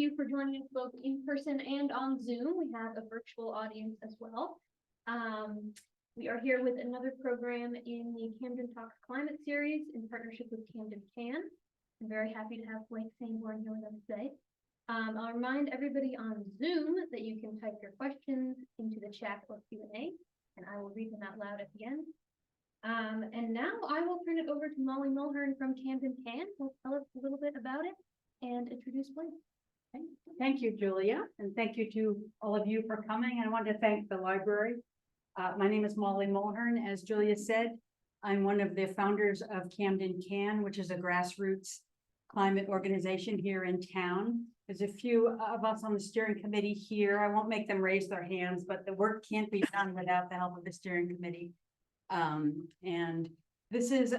you for joining us both in person and on Zoom. We have a virtual audience as well. We are here with another program in the Camden Talks Climate series in partnership with CamdenCAN. I'm very happy to have Blake Sanborn here with us today. I'll remind everybody on Zoom that you can type your questions into the chat or Q&A, and I will read them out loud at the end. And now I will turn it over to Molly Mulhern from CamdenCAN, who will tell us a little bit about it and introduce Blake. Okay. Thank you, Julia, and thank you to all of you for coming. I want to thank the library. My name is Molly Mulhern. As Julia said, I'm one of the founders of CamdenCAN, which is a grassroots climate organization here in town. There's a few of us on the steering committee here. I won't make them raise their hands, but the work can't be done without the help of the steering committee. And this is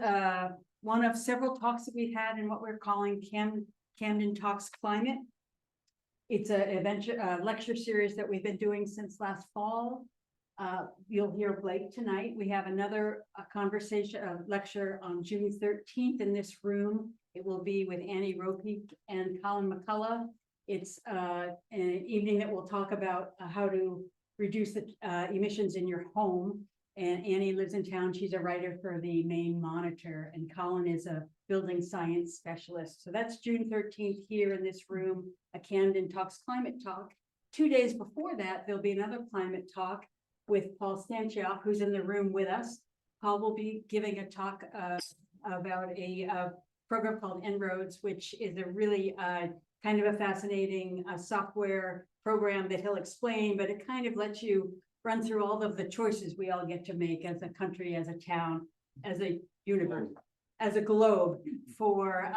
one of several talks that we've had in what we're calling Camden Talks Climate. It's a lecture series that we've been doing since last fall. You'll hear Blake tonight. We have another lecture on June 13th in this room. It will be with Annie Ropeek and Colin McCullough. It's an evening that we'll talk about how to reduce the emissions in your home. And Annie lives in town. She's a writer for the Maine Monitor, and Colin is a building science specialist. So that's June 13th here in this room, a Camden Talks Climate talk. 2 days before that, there'll be another climate talk with Paul Stanchiak, who's in the room with us. Paul will be giving a talk about a program called En-ROADS, which is a really kind of a fascinating software program that he'll explain, but it kind of lets you run through all of the choices we all get to make as a country, as a town, as a universe, as a globe for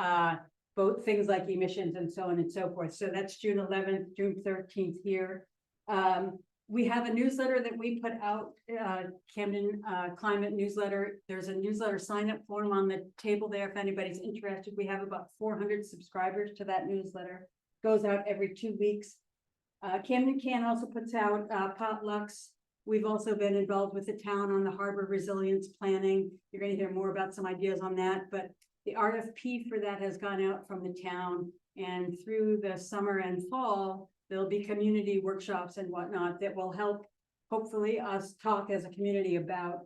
both things like emissions and so on and so forth. So that's June 11th, June 13th here. We have a newsletter that we put out, Camden Climate newsletter. There's a newsletter sign-up form on the table there if anybody's interested. We have about 400 subscribers to that newsletter. Goes out every 2 weeks. CamdenCAN also puts out potlucks. We've also been involved with the town on the harbor resilience planning. You're going to hear more about some ideas on that, but the RFP for that has gone out from the town, and through the summer and fall, there'll be community workshops and whatnot that will help, hopefully, us talk as a community about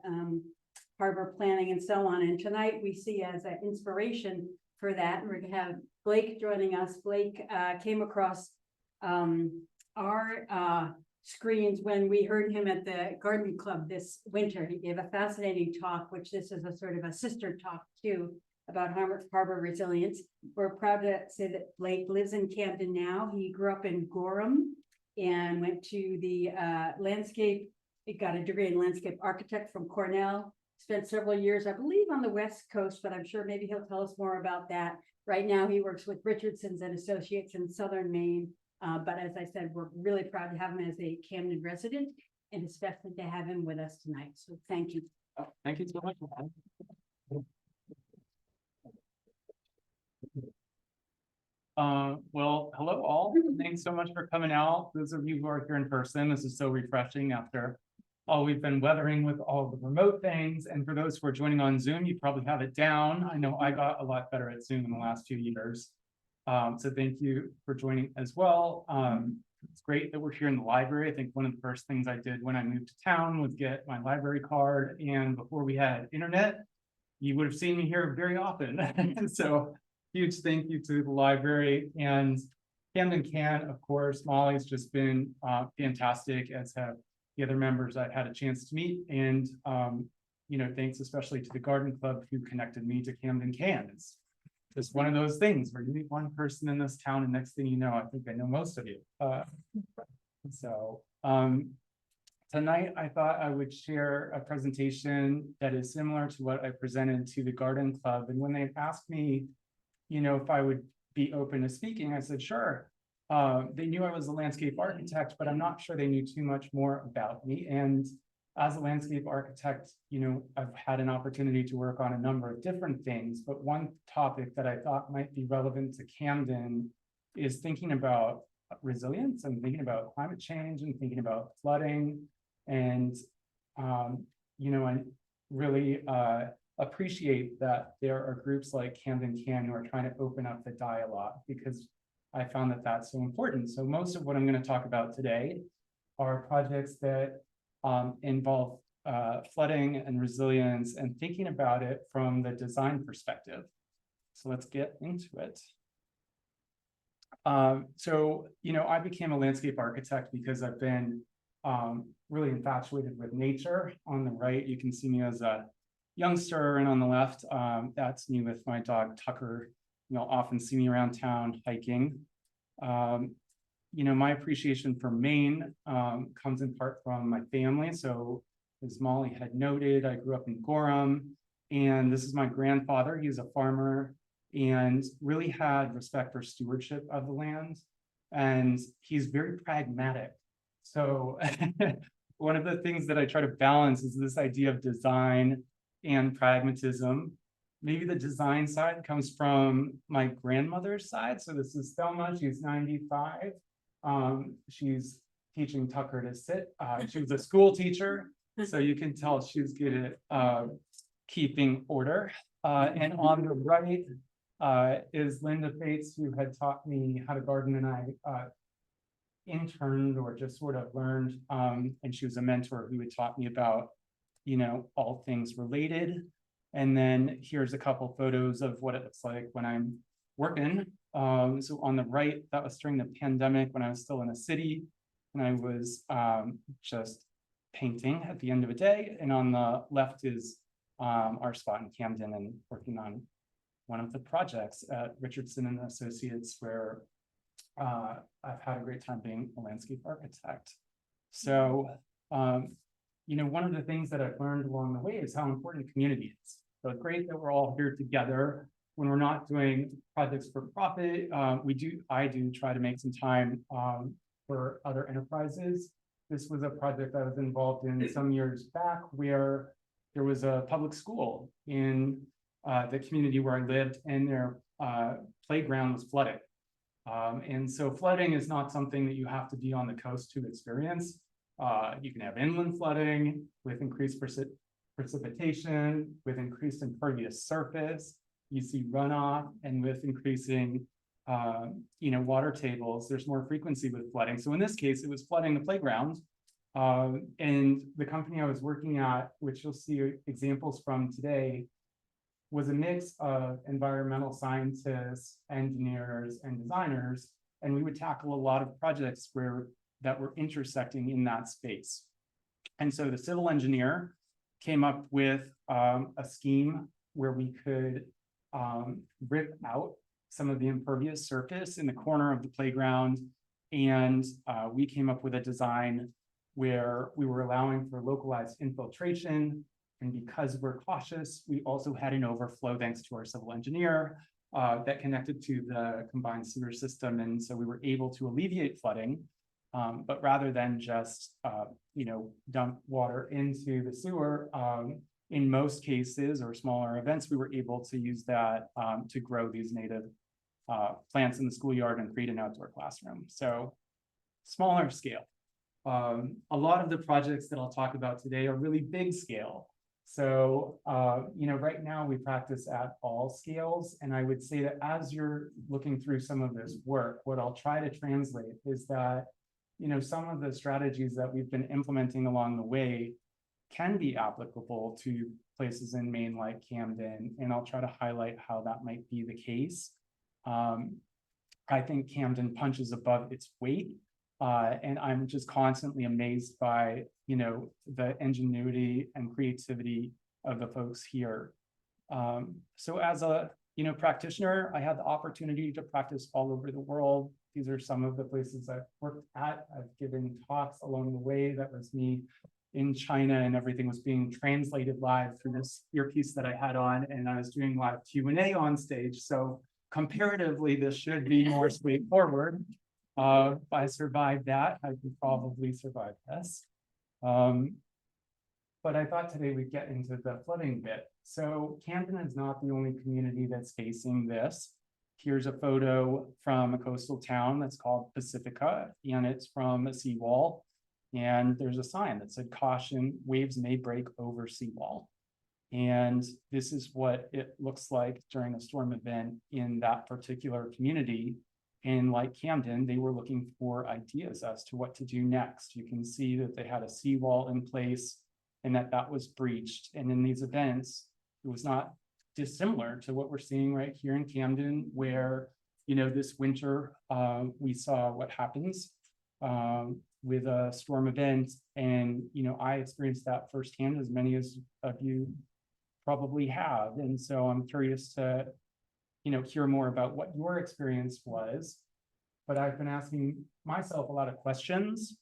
harbor planning and so on. And tonight we see as an inspiration for that, we're going to have Blake joining us. Blake came across our screens when we heard him at the garden club this winter. He gave a fascinating talk, which this is a sort of a sister talk too, about harbor resilience. We're proud to say that Blake lives in Camden now. He grew up in Gorham and went to the he got a degree in landscape architect from Cornell, spent several years, I believe, on the West Coast, but I'm sure maybe he'll tell us more about that. Right now he works with Richardson Associates in Southern Maine. But as I said, we're really proud to have him as a Camden resident, and especially to have him with us tonight. So thank you. Oh, thank you so much. Well, hello all. Thanks so much for coming out. Those of you who are here in person, this is so refreshing after all we've been weathering with all the remote things. And for those who are joining on Zoom, you probably have it down. I know I got a lot better at Zoom in the last few years. So thank you for joining as well. It's great that we're here in the library. I think one of the first things I did when I moved to town was get my library card. And before we had internet, you would have seen me here very often. So huge thank you to the library and CamdenCAN, of course. Molly's just been fantastic, as have the other members I've had a chance to meet. And, you know, thanks especially to the Garden Club who connected me to CamdenCAN. It's just one of those things where you meet one person in this town and next thing you know, I think I know most of you. Tonight I thought I would share a presentation that is similar to what I presented to the Garden Club. And when they asked me, you know, if I would be open to speaking, I said, sure. They knew I was a landscape architect, but I'm not sure they knew too much more about me. And as a landscape architect, you know, I've had an opportunity to work on a number of different things, but one topic that I thought might be relevant to Camden is thinking about resilience and thinking about climate change and thinking about flooding. And, you know, I really appreciate that there are groups like CamdenCAN who are trying to open up the dialogue, because I found that that's so important. So most of what I'm going to talk about today are projects that involve flooding and resilience and thinking about it from the design perspective. So let's get into it. So, I became a landscape architect because I've been really infatuated with nature. On the right, you can see me as a youngster, and on the left, that's me with my dog Tucker. You'll often see me around town hiking. My appreciation for Maine comes in part from my family. So as Molly had noted, I grew up in Gorham, and this is my grandfather. He was a farmer and really had respect for stewardship of the land. And he's very pragmatic. So one of the things that I try to balance is this idea of design and pragmatism. Maybe the design side comes from my grandmother's side. So this is Thelma, she's 95. She's teaching Tucker to sit. She was a school teacher, so you can tell she's good at keeping order. And on the right is Linda Fates, who had taught me how to garden, and I interned or just sort of learned, and she was a mentor who had taught me about, all things related. And then here's a couple photos of what it looks like when I'm working. So on the right, that was during the pandemic when I was still in a city, and I was just painting at the end of a day. And on the left is our spot in Camden and working on one of the projects at Richardson Associates, where I've had a great time being a landscape architect. So, one of the things that I've learned along the way is how important community is. So it's great that we're all here together. When we're not doing projects for profit, I do try to make some time for other enterprises. This was a project I was involved in some years back where there was a public school in the community where I lived, and their playground was flooded. And so flooding is not something that you have to be on the coast to experience. You can have inland flooding with increased precipitation, with increased impervious surface. You see runoff, and with increasing, water tables, there's more frequency with flooding. So in this case, it was flooding the playground. And the company I was working at, which you'll see examples from today, was a mix of environmental scientists, engineers, and designers. And we would tackle a lot of projects that were intersecting in that space. And so the civil engineer came up with a scheme where we could rip out some of the impervious surface in the corner of the playground. And we came up with a design where we were allowing for localized infiltration. And because we're cautious, we also had an overflow thanks to our civil engineer that connected to the combined sewer system. And so we were able to alleviate flooding, but rather than just, dump water into the sewer, in most cases or smaller events, we were able to use that to grow these native plants in the schoolyard and create an outdoor classroom. So smaller scale. A lot of the projects that I'll talk about today are really big scale. So, right now we practice at all scales. And I would say that as you're looking through some of this work, what I'll try to translate is that, some of the strategies that we've been implementing along the way can be applicable to places in Maine like Camden. And I'll try to highlight how that might be the case. I think Camden punches above its weight. And I'm just constantly amazed by, the ingenuity and creativity of the folks here. So as a, practitioner, I had the opportunity to practice all over the world. These are some of the places I've worked at. I've given talks along the way. That was me in China, and everything was being translated live through this earpiece that I had on, and I was doing live Q&A on stage. So comparatively, this should be more straightforward. If I survived that, I could probably survive this. But I thought today we'd get into the flooding bit. So Camden is not the only community that's facing this. Here's a photo from a coastal town that's called Pacifica, and it's from a seawall. And there's a sign that said, "Caution, waves may break over seawall." And this is what it looks like during a storm event in that particular community. And like Camden, they were looking for ideas as to what to do next. You can see that they had a seawall in place and that was breached. And in these events, it was not dissimilar to what we're seeing right here in Camden, where, this winter, we saw what happens with a storm event. And, I experienced that firsthand, as many of you probably have. And so I'm curious to, hear more about what your experience was. But I've been asking myself a lot of questions.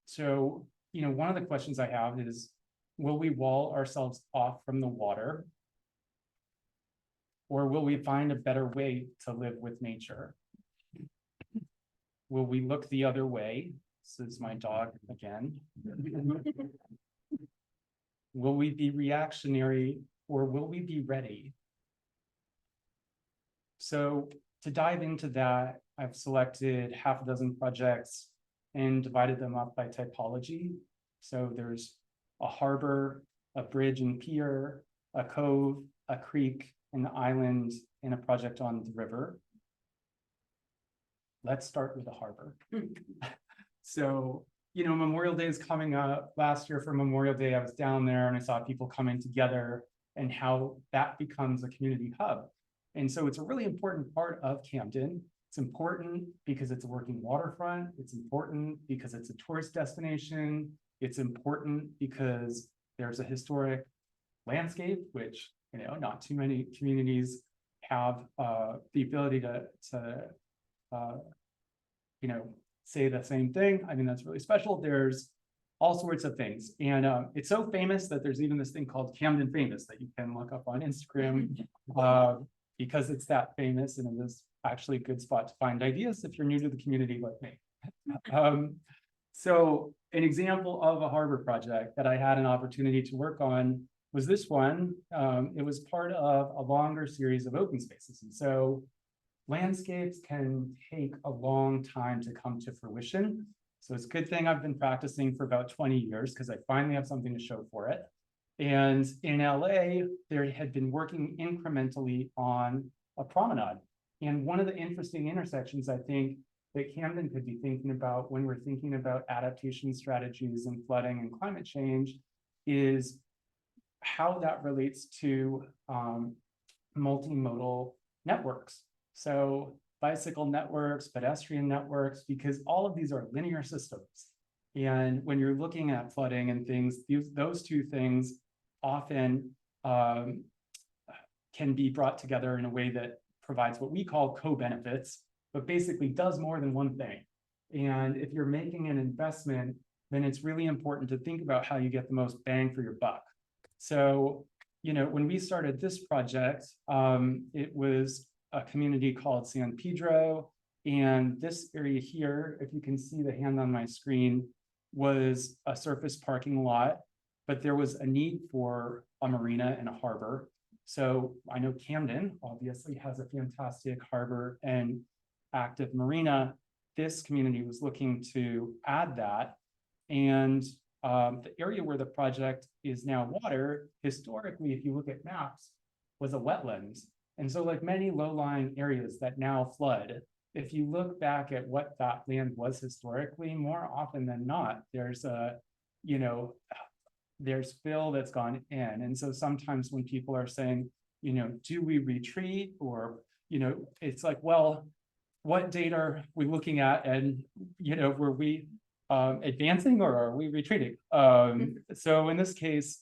So, one of the questions I have is, will we wall ourselves off from the water? Or will we find a better way to live with nature? Will we look the other way? This is my dog again. Will we be reactionary, or will we be ready? So to dive into that, I've selected half a dozen projects and divided them up by typology. So there's a harbor, a bridge and pier, a cove, a creek, an island, and a project on the river. Let's start with the harbor. So, Memorial Day is coming up. Last year for Memorial Day, I was down there and I saw people coming together and how that becomes a community hub. And so it's a really important part of Camden. It's important because it's a working waterfront. It's important because it's a tourist destination. It's important because there's a historic landscape, which, not too many communities have the ability to say the same thing. I mean, that's really special. There's all sorts of things. And it's so famous that there's even this thing called Camden Famous that you can look up on Instagram because it's that famous, and it is actually a good spot to find ideas if you're new to the community like me. So an example of a harbor project that I had an opportunity to work on was this one. It was part of a longer series of open spaces. And so landscapes can take a long time to come to fruition. So it's a good thing I've been practicing for about 20 years because I finally have something to show for it. And in LA, they had been working incrementally on a promenade. And one of the interesting intersections, I think, that Camden could be thinking about when we're thinking about adaptation strategies and flooding and climate change is how that relates to multimodal networks. So bicycle networks, pedestrian networks, because all of these are linear systems. And when you're looking at flooding and things, those two things often can be brought together in a way that provides what we call co-benefits, but basically does more than one thing. And if you're making an investment, then it's really important to think about how you get the most bang for your buck. So, when we started this project, it was a community called San Pedro. And this area here, if you can see the hand on my screen, was a surface parking lot, but there was a need for a marina and a harbor. So I know Camden obviously has a fantastic harbor and active marina. This community was looking to add that. And the area where the project is now water, historically, if you look at maps, was a wetland. And so like many low-lying areas that now flood, if you look back at what that land was historically, more often than not, there's there's fill that's gone in. And so sometimes when people are saying, do we retreat? Or, it's like, well, what date are we looking at? And, were we advancing or are we retreating? So in this case,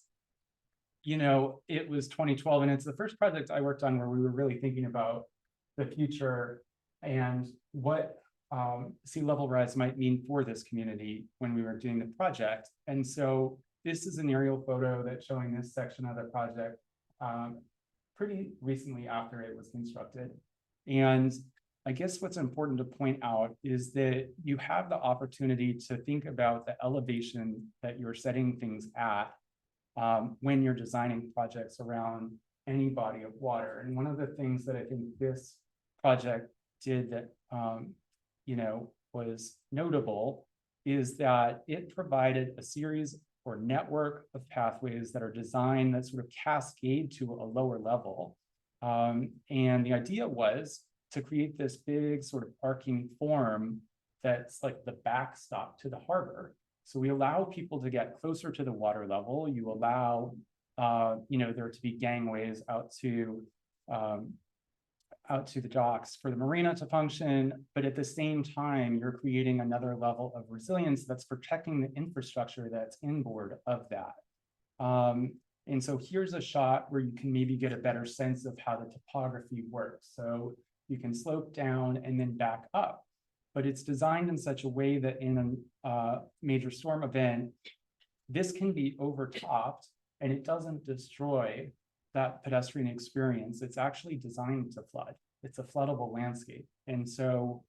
it was 2012, and it's the first project I worked on where we were really thinking about the future and what sea level rise might mean for this community when we were doing the project. And so this is an aerial photo that's showing this section of the project pretty recently after it was constructed. And I guess what's important to point out is that you have the opportunity to think about the elevation that you're setting things at when you're designing projects around any body of water. And one of the things that I think this project did that, was notable is that it provided a series or network of pathways that are designed that sort of cascade to a lower level. And the idea was to create this big sort of arcing form that's like the backstop to the harbor. So we allow people to get closer to the water level. You allow, there to be gangways out to the docks for the marina to function, but at the same time, you're creating another level of resilience that's protecting the infrastructure that's inboard of that. And so here's a shot where you can maybe get a better sense of how the topography works. So you can slope down and then back up, but it's designed in such a way that in a major storm event, this can be overtopped and it doesn't destroy that pedestrian experience. It's actually designed to flood. It's a floodable landscape. And so,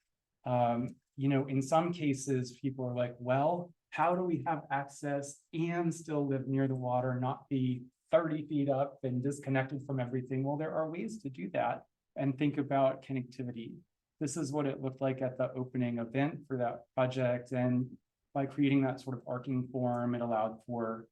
in some cases, people are like, well, how do we have access and still live near the water, not be 30 feet up and disconnected from everything? Well, there are ways to do that and think about connectivity. This is what it looked like at the opening event for that project. And by creating that sort of arcing form, it allowed for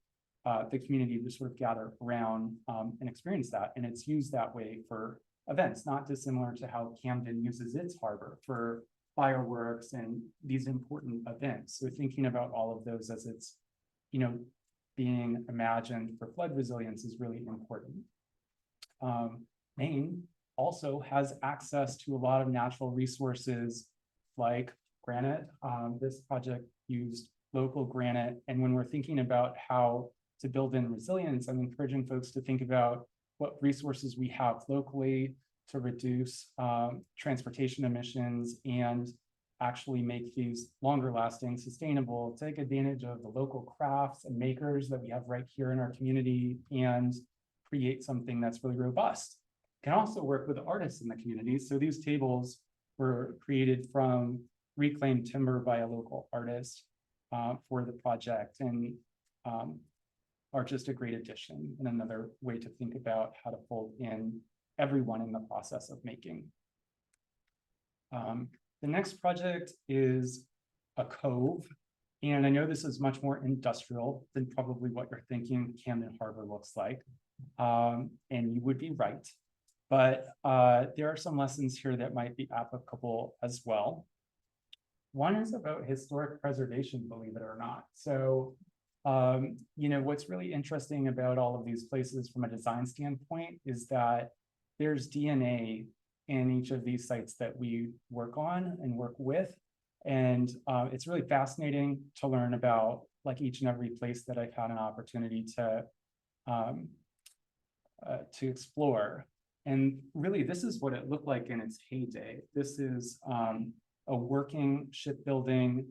the community to sort of gather around and experience that. And it's used that way for events, not dissimilar to how Camden uses its harbor for fireworks and these important events. So thinking about all of those as it's, being imagined for flood resilience is really important. Maine also has access to a lot of natural resources like granite. This project used local granite. And when we're thinking about how to build in resilience, I'm encouraging folks to think about what resources we have locally to reduce transportation emissions and actually make these longer lasting, sustainable, take advantage of the local crafts and makers that we have right here in our community and create something that's really robust. Can also work with artists in the community. So these tables were created from reclaimed timber by a local artist for the project and are just a great addition and another way to think about how to fold in everyone in the process of making. The next project is a cove. And I know this is much more industrial than probably what you're thinking Camden Harbor looks like. And you would be right. But there are some lessons here that might be applicable as well. One is about historic preservation, believe it or not. So, what's really interesting about all of these places from a design standpoint is that there's DNA in each of these sites that we work on and work with. And it's really fascinating to learn about like each and every place that I've had an opportunity to explore. And really, this is what it looked like in its heyday. This is a working shipbuilding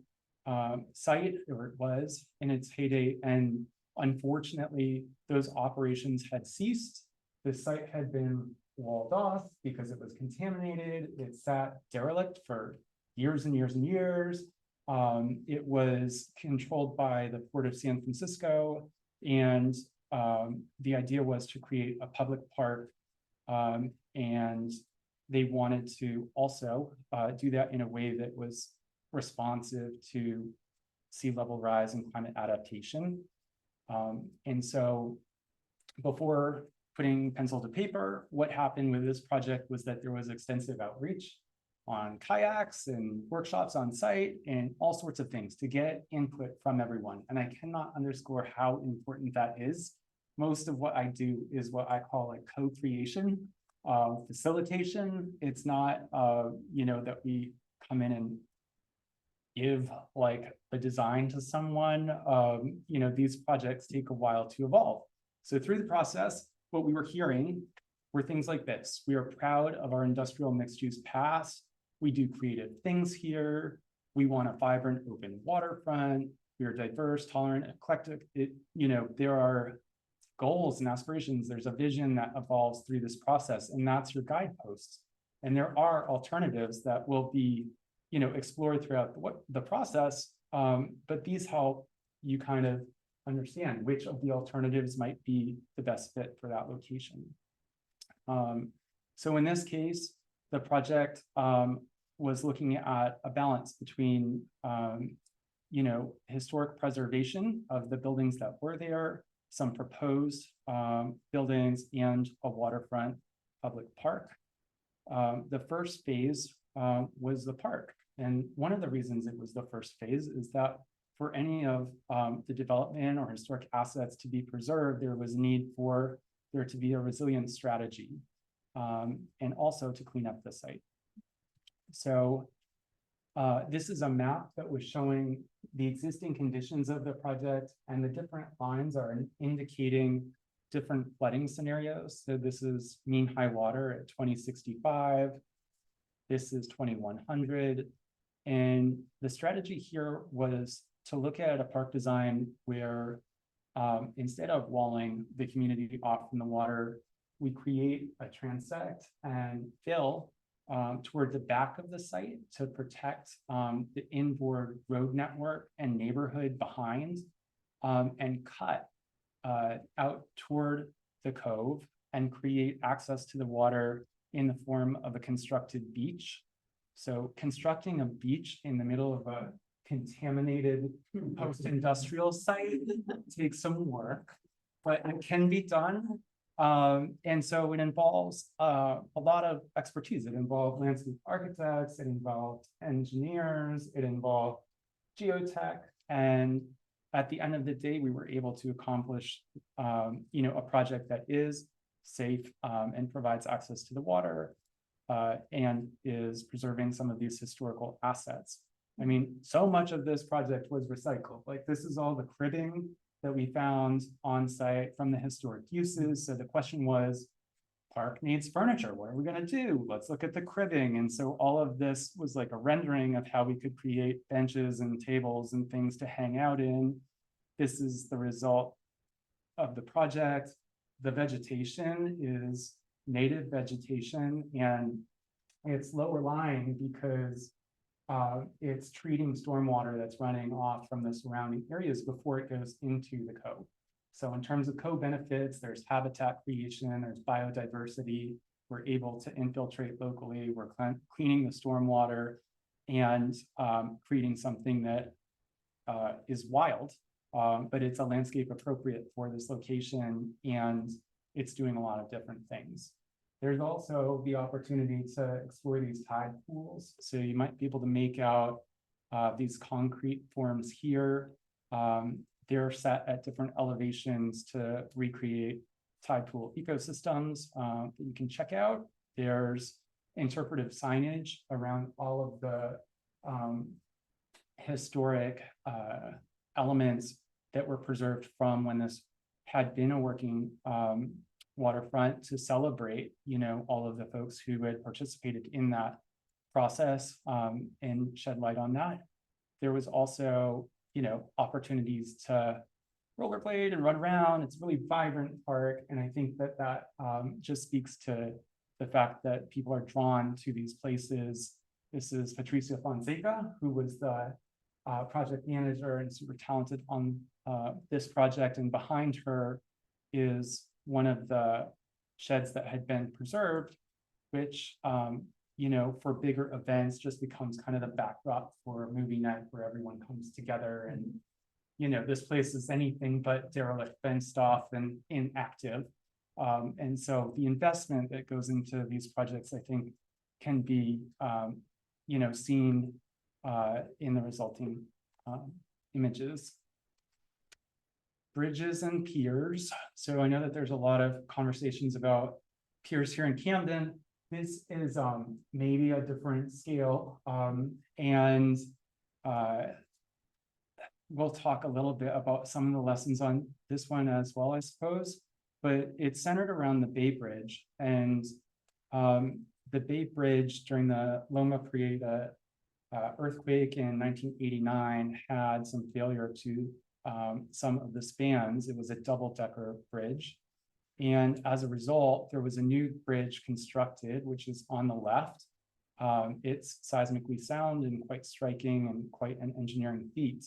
site, or it was in its heyday. And unfortunately, those operations had ceased. The site had been walled off because it was contaminated. It sat derelict for years and years and years. It was controlled by the Port of San Francisco. And the idea was to create a public park. And they wanted to also do that in a way that was responsive to sea level rise and climate adaptation. And so before putting pencil to paper, what happened with this project was that there was extensive outreach on kayaks and workshops on site and all sorts of things to get input from everyone. And I cannot underscore how important that is. Most of what I do is what I call like co-creation, facilitation. It's not, that we come in and give like the design to someone. These projects take a while to evolve. So through the process, what we were hearing were things like this. We are proud of our industrial mixed use past. We do creative things here. We want a vibrant open waterfront. We are diverse, tolerant, eclectic. There are goals and aspirations. There's a vision that evolves through this process, and that's your guideposts. And there are alternatives that will be, explored throughout the process, but these help you kind of understand which of the alternatives might be the best fit for that location. So in this case, the project was looking at a balance between, historic preservation of the buildings that were there, some proposed buildings, and a waterfront public park. The first phase was the park. And one of the reasons it was the first phase is that for any of the development or historic assets to be preserved, there was need for there to be a resilience strategy and also to clean up the site. So this is a map that was showing the existing conditions of the project, and the different lines are indicating different flooding scenarios. So this is mean high water at 2065. This is 2100. And the strategy here was to look at a park design where instead of walling the community off from the water, we create a transect and fill toward the back of the site to protect the inboard road network and neighborhood behind, and cut out toward the cove and create access to the water in the form of a constructed beach. So constructing a beach in the middle of a contaminated post-industrial site takes some work, but it can be done. And so it involves a lot of expertise. It involved landscape architects, it involved engineers, it involved geotech. And at the end of the day, we were able to accomplish, a project that is safe and provides access to the water and is preserving some of these historical assets. I mean, so much of this project was recycled. Like, this is all the cribbing that we found on site from the historic uses. So the question was, park needs furniture. What are we going to do? Let's look at the cribbing. And so all of this was like a rendering of how we could create benches and tables and things to hang out in. This is the result of the project. The vegetation is native vegetation, and it's lower lying because it's treating stormwater that's running off from the surrounding areas before it goes into the cove. So in terms of co-benefits, there's habitat creation, there's biodiversity. We're able to infiltrate locally. We're cleaning the stormwater and creating something that is wild, but it's a landscape appropriate for this location, and it's doing a lot of different things. There's also the opportunity to explore these tide pools. So you might be able to make out these concrete forms here. They're set at different elevations to recreate tide pool ecosystems that you can check out. There's interpretive signage around all of the historic elements that were preserved from when this had been a working waterfront, to celebrate, all of the folks who had participated in that process and shed light on that. There was also, opportunities to rollerblade and run around. It's a really vibrant park. And I think that just speaks to the fact that people are drawn to these places. This is Patricia Fonseca, who was the project manager and super talented on this project. And behind her is one of the sheds that had been preserved, which, for bigger events just becomes kind of the backdrop for a movie night where everyone comes together. And, this place is anything but derelict, fenced off and inactive. And so the investment that goes into these projects, I think, can be, seen in the resulting images. Bridges and piers. So I know that there's a lot of conversations about piers here in Camden. This is maybe a different scale, and we'll talk a little bit about some of the lessons on this one as well, I suppose. But it's centered around the Bay Bridge, and the Bay Bridge during the Loma Prieta earthquake in 1989 had some failure to some of the spans. It was a double-decker bridge. And as a result, there was a new bridge constructed, which is on the left. It's seismically sound and quite striking and quite an engineering feat.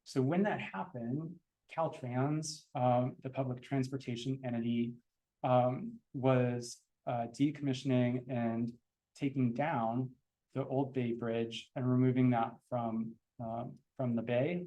So when that happened, Caltrans, the public transportation entity, was decommissioning and taking down the old Bay Bridge and removing that from the bay.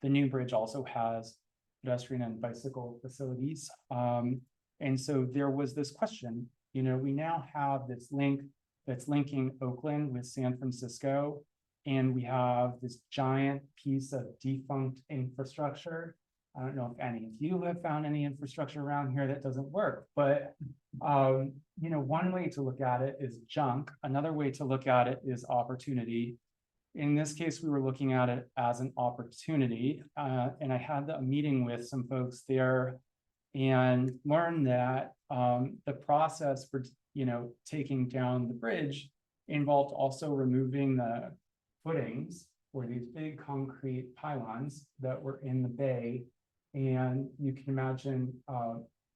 The new bridge also has pedestrian and bicycle facilities. And so there was this question, You know, we now have this link that's linking Oakland with San Francisco, and we have this giant piece of defunct infrastructure. I don't know if any of you have found any infrastructure around here that doesn't work, but you know, one way to look at it is junk. Another way to look at it is opportunity. In this case, we were looking at it as an opportunity, and I had a meeting with some folks there and learned that the process for, you know, taking down the bridge involved also removing the footings for these big concrete pylons that were in the bay. And you can imagine,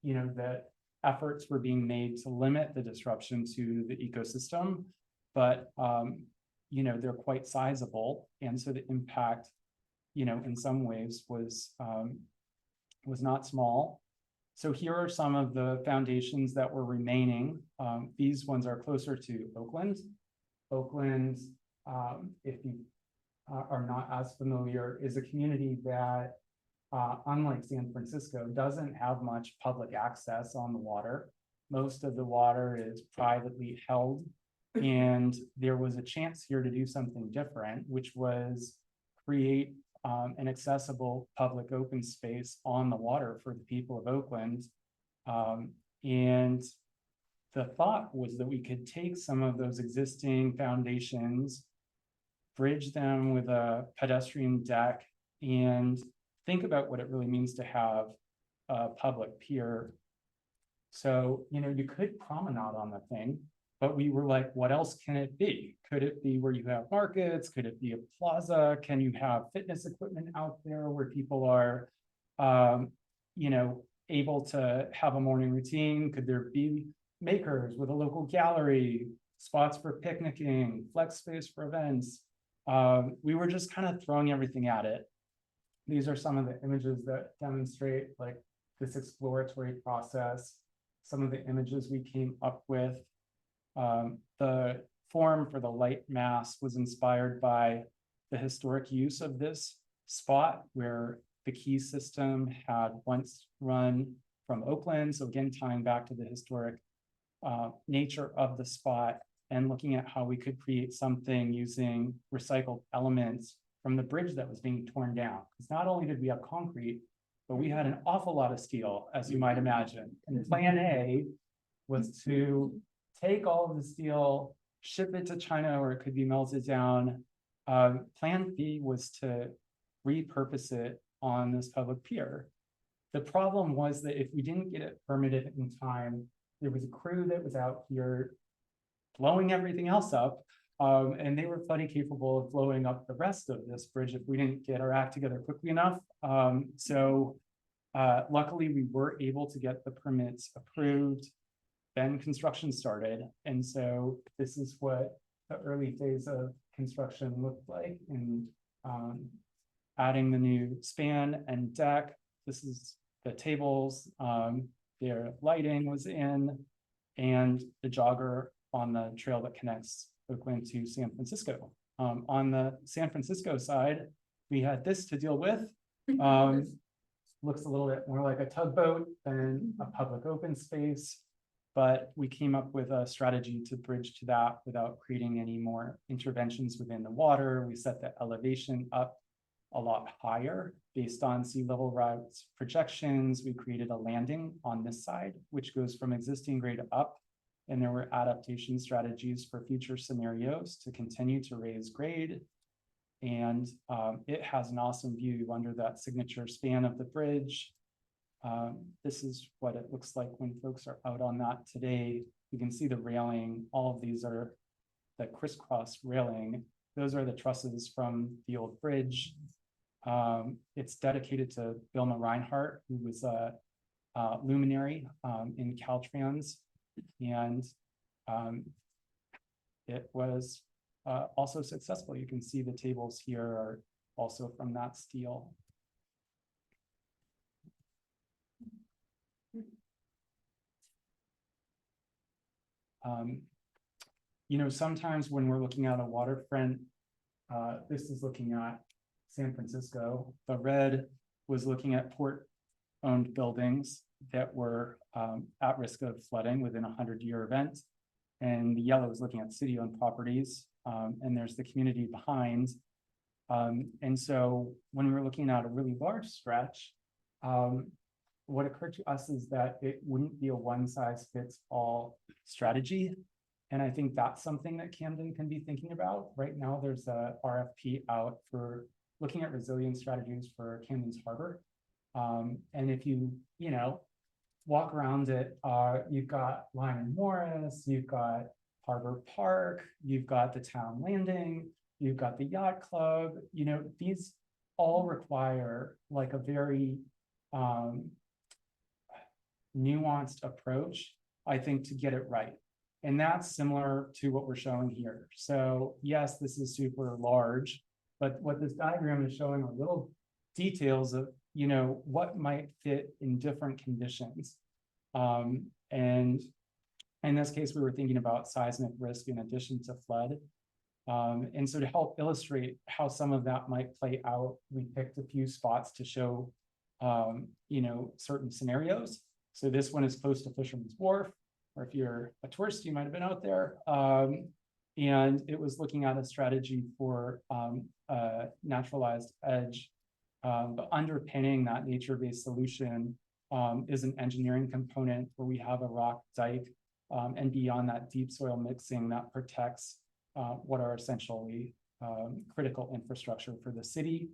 you know, that efforts were being made to limit the disruption to the ecosystem, but you know, they're quite sizable, and so the impact, you know, in some ways was not small. So here are some of the foundations that were remaining. These ones are closer to Oakland. Oakland, if you are not as familiar, is a community that, unlike San Francisco, doesn't have much public access on the water. Most of the water is privately held, and there was a chance here to do something different, which was create an accessible public open space on the water for the people of Oakland. And the thought was that we could take some of those existing foundations, bridge them with a pedestrian deck, and think about what it really means to have a public pier. So, you know, you could promenade on the thing, but we were like, what else can it be? Could it be where you have markets? Could it be a plaza? Can you have fitness equipment out there where people are, you know, able to have a morning routine? Could there be makers with a local gallery, spots for picnicking, flex space for events? We were just kind of throwing everything at it. These are some of the images that demonstrate like this exploratory process. Some of the images we came up with. The form for the light mass was inspired by the historic use of this spot where the key system had once run from Oakland. So again, tying back to the historic nature of the spot and looking at how we could create something using recycled elements from the bridge that was being torn down. Because not only did we have concrete, but we had an awful lot of steel, as you might imagine. And plan A was to take all of the steel, ship it to China, or it could be melted down. Plan B was to repurpose it on this public pier. The problem was that if we didn't get it permitted in time, there was a crew that was out here blowing everything else up, and they were plenty capable of blowing up the rest of this bridge if we didn't get our act together quickly enough. So luckily, we were able to get the permits approved. Then construction started. And so this is what the early phase of construction looked like. And adding the new span and deck. This is the tables, their lighting was in, and the jogger on the trail that connects Oakland to San Francisco. On the San Francisco side, we had this to deal with. Looks a little bit more like a tugboat than a public open space. But we came up with a strategy to bridge to that without creating any more interventions within the water. We set the elevation up a lot higher based on sea level rise projections. We created a landing on this side, which goes from existing grade up. And there were adaptation strategies for future scenarios to continue to raise grade. And it has an awesome view under that signature span of the bridge. This is what it looks like when folks are out on that today. You can see the railing. All of these are the crisscross railing. Those are the trusses from the old bridge. It's dedicated to Vilma Reinhardt, who was a luminary in Caltrans. And it was also successful. You can see the tables here are also from that steel. You know, sometimes when we're looking at a waterfront, this is looking at San Francisco. The red was looking at Port owned buildings that were at risk of flooding within a 100-year event. And the yellow is looking at city-owned properties, and there's the community behind. And so when we were looking at a really large stretch, what occurred to us is that it wouldn't be a one-size-fits-all strategy. And I think that's something that Camden can be thinking about. Right now, there's a RFP out for looking at resilience strategies for Camden's harbor. And if you walk around it, you've got Lyman Morris, you've got Harbor Park, you've got the town landing, you've got the yacht club. These all require like a very nuanced approach, I think, to get it right. And that's similar to what we're showing here. So yes, this is super large, but what this diagram is showing are little details of what might fit in different conditions. And in this case, we were thinking about seismic risk in addition to flood. And so to help illustrate how some of that might play out, we picked a few spots to show certain scenarios. So this one is close to Fisherman's Wharf, or if you're a tourist, you might have been out there. And it was looking at a strategy for a naturalized edge. But underpinning that nature-based solution is an engineering component where we have a rock dike, and beyond that, deep soil mixing that protects what are essentially critical infrastructure for the city.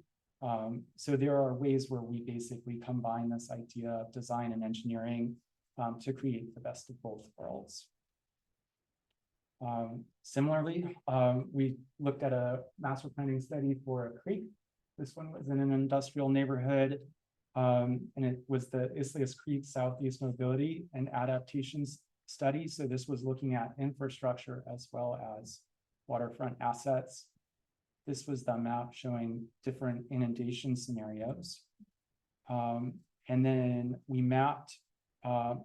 So there are ways where we basically combine this idea of design and engineering to create the best of both worlds. Similarly, we looked at a master planning study for a creek. This one was in an industrial neighborhood, and it was the Islias Creek Southeast Mobility and Adaptations Study. So this was looking at infrastructure as well as waterfront assets. This was the map showing different inundation scenarios. And then we mapped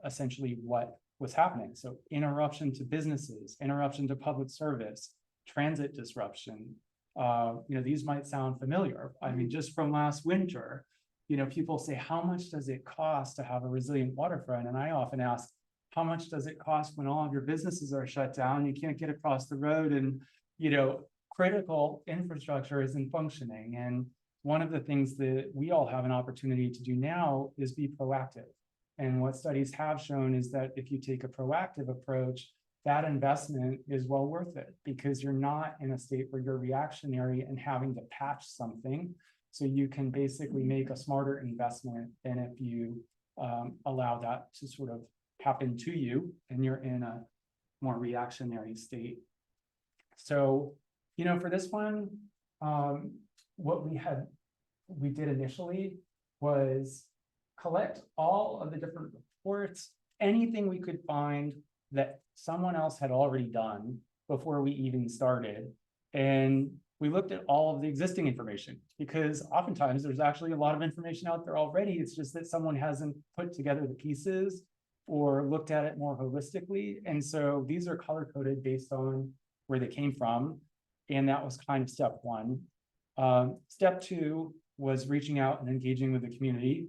essentially what was happening. So interruption to businesses, interruption to public service, transit disruption. These might sound familiar. I mean, just from last winter, people say, how much does it cost to have a resilient waterfront? And I often ask, how much does it cost when all of your businesses are shut down? You can't get across the road and, critical infrastructure isn't functioning. And one of the things that we all have an opportunity to do now is be proactive. And what studies have shown is that if you take a proactive approach, that investment is well worth it because you're not in a state where you're reactionary and having to patch something. So you can basically make a smarter investment than if you allow that to sort of happen to you and you're in a more reactionary state. So, for this one, what we did initially was collect all of the different reports, anything we could find that someone else had already done before we even started. And we looked at all of the existing information because oftentimes there's actually a lot of information out there already. It's just that someone hasn't put together the pieces or looked at it more holistically. And so these are color-coded based on where they came from. And that was kind of step one. Step two was reaching out and engaging with the community.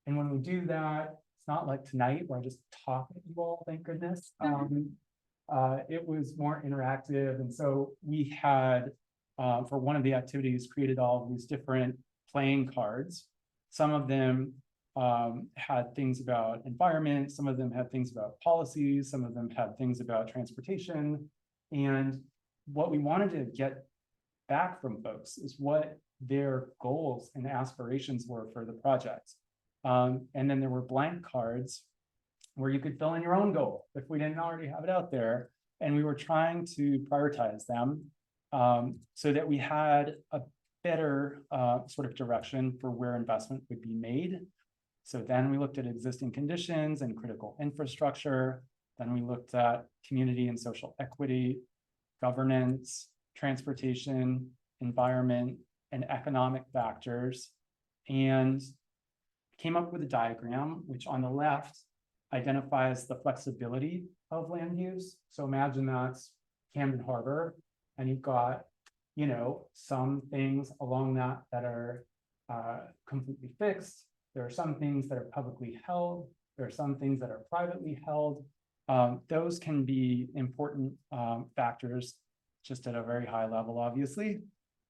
And when we do that, it's not like tonight where I just talk at you all, thank goodness. It was more interactive. And so we had, for one of the activities, created all of these different playing cards. Some of them had things about environment, some of them had things about policies, some of them had things about transportation. And what we wanted to get back from folks is what their goals and aspirations were for the project. And then there were blank cards where you could fill in your own goal if we didn't already have it out there. And we were trying to prioritize them so that we had a better sort of direction for where investment would be made. So then we looked at existing conditions and critical infrastructure. Then we looked at community and social equity, governance, transportation, environment, and economic factors, and came up with a diagram, which on the left identifies the flexibility of land use. So imagine that's Camden Harbor, and you've got, some things along that are completely fixed. There are some things that are publicly held. There are some things that are privately held. Those can be important factors just at a very high level, obviously.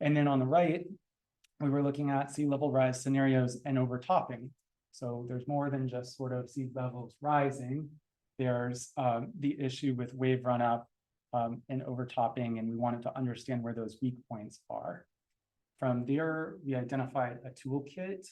And then on the right, we were looking at sea level rise scenarios and overtopping. So there's more than just sort of sea levels rising. There's the issue with wave run up and overtopping, and we wanted to understand where those weak points are. From there, we identified a toolkit.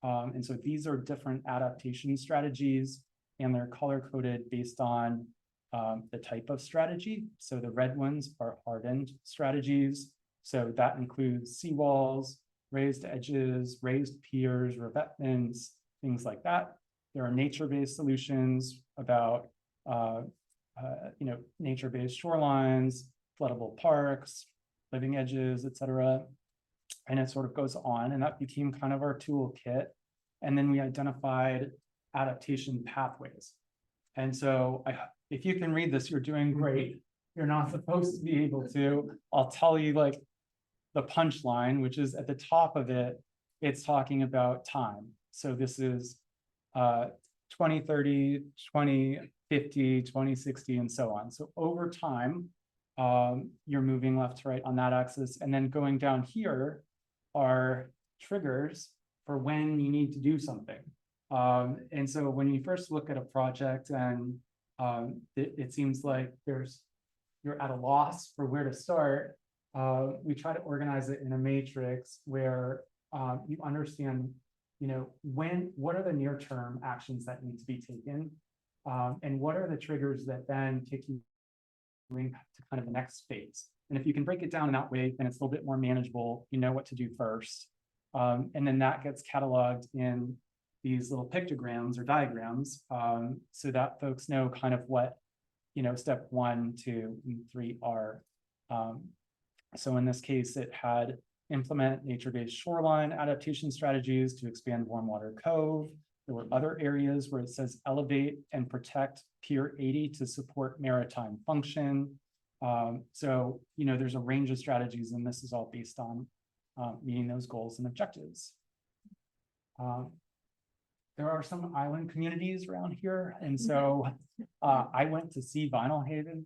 And so these are different adaptation strategies, and they're color-coded based on the type of strategy. So the red ones are hardened strategies. So that includes seawalls, raised edges, raised piers, revetments, things like that. There are nature-based solutions about nature-based shorelines, floodable parks, living edges, etc. And it sort of goes on, and that became kind of our toolkit. And then we identified adaptation pathways. And so if you can read this, you're doing great. You're not supposed to be able to. I'll tell you like the punchline, which is at the top of it, it's talking about time. So this is 2030, 2050, 2060, and so on. So over time, you're moving left to right on that axis. And then going down here are triggers for when you need to do something. And so when you first look at a project and it seems like you're at a loss for where to start, we try to organize it in a matrix where you understand, what are the near-term actions that need to be taken, and what are the triggers that then take you to kind of the next phase. And if you can break it down in that way, then it's a little bit more manageable. You know what to do first. And then that gets cataloged in these little pictograms or diagrams, so that folks know kind of what, step 1, 2, and 3 are. So in this case, it had implement nature-based shoreline adaptation strategies to expand warm water cove. There were other areas where it says elevate and protect Pier 80 to support maritime function. So, there's a range of strategies, and this is all based on meeting those goals and objectives. There are some island communities around here, and so I went to see Vinyl Haven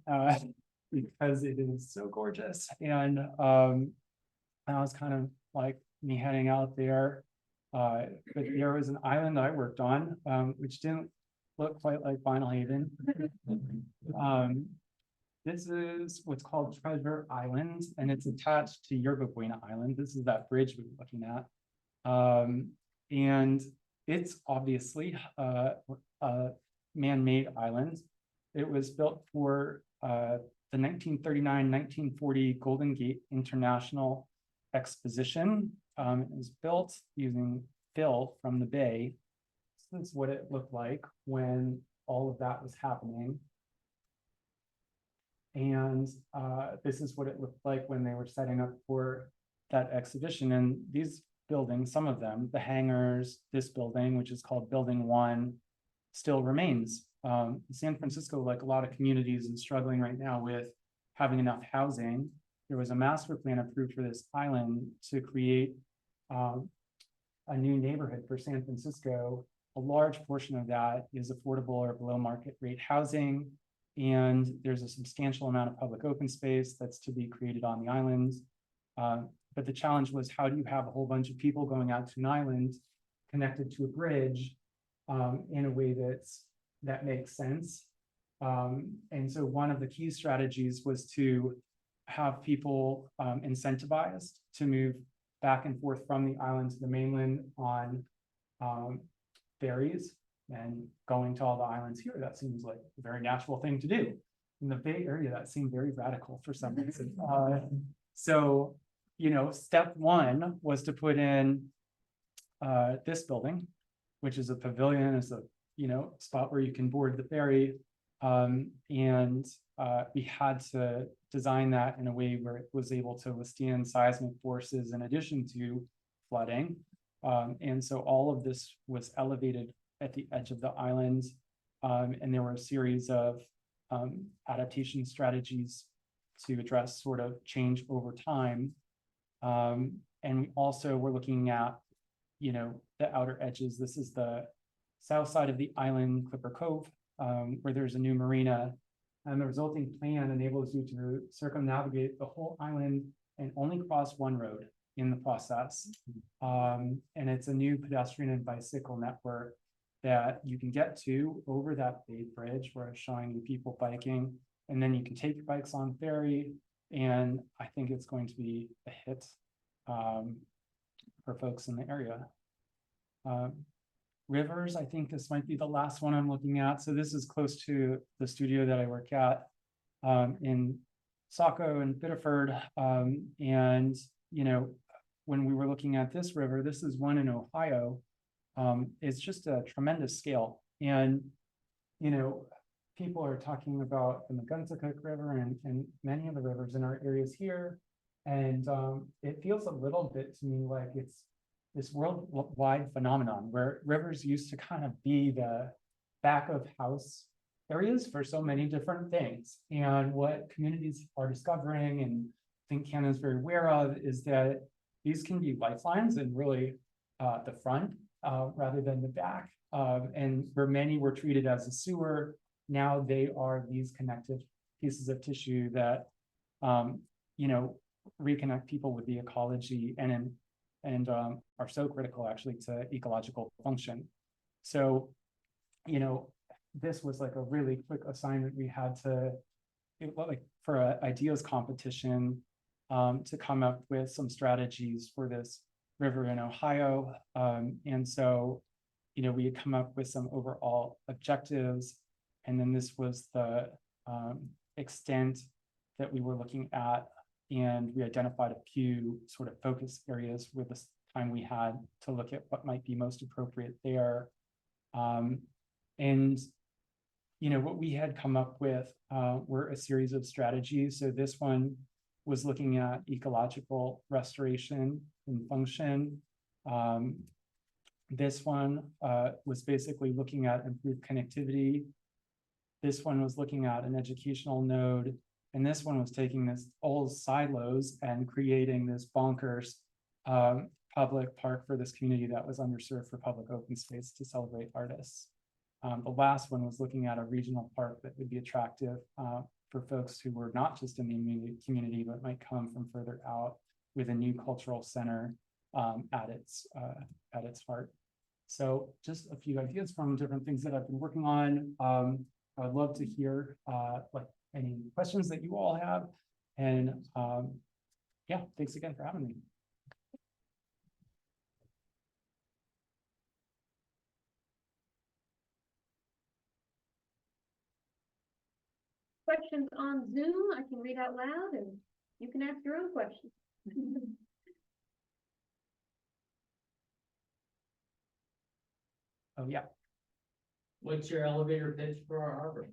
because it is so gorgeous, and I was kind of like me heading out there, but there was an island I worked on, which didn't look quite like Vinyl Haven. This is what's called Treasure Island, and it's attached to Yerba Buena Island. This is that bridge we were looking at. And it's obviously a man-made island. It was built for the 1939-1940 Golden Gate International Exposition. It was built using fill from the bay. This is what it looked like when all of that was happening. And this is what it looked like when they were setting up for that exhibition. And these buildings, some of them, the hangars, this building, which is called Building 1, still remains. San Francisco, like a lot of communities, is struggling right now with having enough housing. There was a master plan approved for this island to create a new neighborhood for San Francisco. A large portion of that is affordable or below market rate housing. And there's a substantial amount of public open space that's to be created on the island. But the challenge was, how do you have a whole bunch of people going out to an island connected to a bridge in a way that makes sense? And so one of the key strategies was to have people incentivized to move back and forth from the island to the mainland on ferries and going to all the islands here. That seems like a very natural thing to do. In the Bay Area, that seemed very radical for some reason. So, step 1 was to put in this building, which is a pavilion, is a spot where you can board the ferry. And we had to design that in a way where it was able to withstand seismic forces in addition to flooding. And so all of this was elevated at the edge of the island. And there were a series of adaptation strategies to address sort of change over time. And we also were looking at you know, the outer edges. This is the south side of the island, Clipper Cove, where there's a new marina. And the resulting plan enables you to circumnavigate the whole island and only cross one road in the process. And it's a new pedestrian and bicycle network that you can get to over that Bait Bridge where it's showing you people biking. And then you can take your bikes on ferry. And I think it's going to be a hit for folks in the area. Rivers, I think this might be the last one I'm looking at. So this is close to the studio that I work at in Saco and Biddeford. And, you know, when we were looking at this river, this is one in Ohio. It's just a tremendous scale. And, you know, people are talking about the Magunsacook River and many of the rivers in our areas here. And it feels a little bit to me like it's this worldwide phenomenon where rivers used to kind of be the back of house areas for so many different things. And what communities are discovering, and I think Camden is very aware of, is that these can be lifelines and really the front rather than the back. And where many were treated as a sewer, now they are these connective pieces of tissue that, you know, reconnect people with the ecology and are so critical actually to ecological function. So, you know, this was like a really quick assignment we had to, like for an ideas competition, to come up with some strategies for this river in Ohio. And so, you know, we had come up with some overall objectives, and then this was the extent that we were looking at. And we identified a few sort of focus areas with the time we had to look at what might be most appropriate there. And, you know, what we had come up with were a series of strategies. So this one was looking at ecological restoration and function. This one was basically looking at improved connectivity. This one was looking at an educational node. And this one was taking this old silos and creating this bonkers public park for this community that was underserved for public open space to celebrate artists. The last one was looking at a regional park that would be attractive for folks who were not just in the immediate community, but might come from further out, with a new cultural center at its heart. So just a few ideas from different things that I've been working on. I would love to hear like any questions that you all have. And yeah, thanks again for having me. Questions on Zoom, I can read out loud and you can ask your own questions. Oh yeah. What's your elevator pitch for our harbor?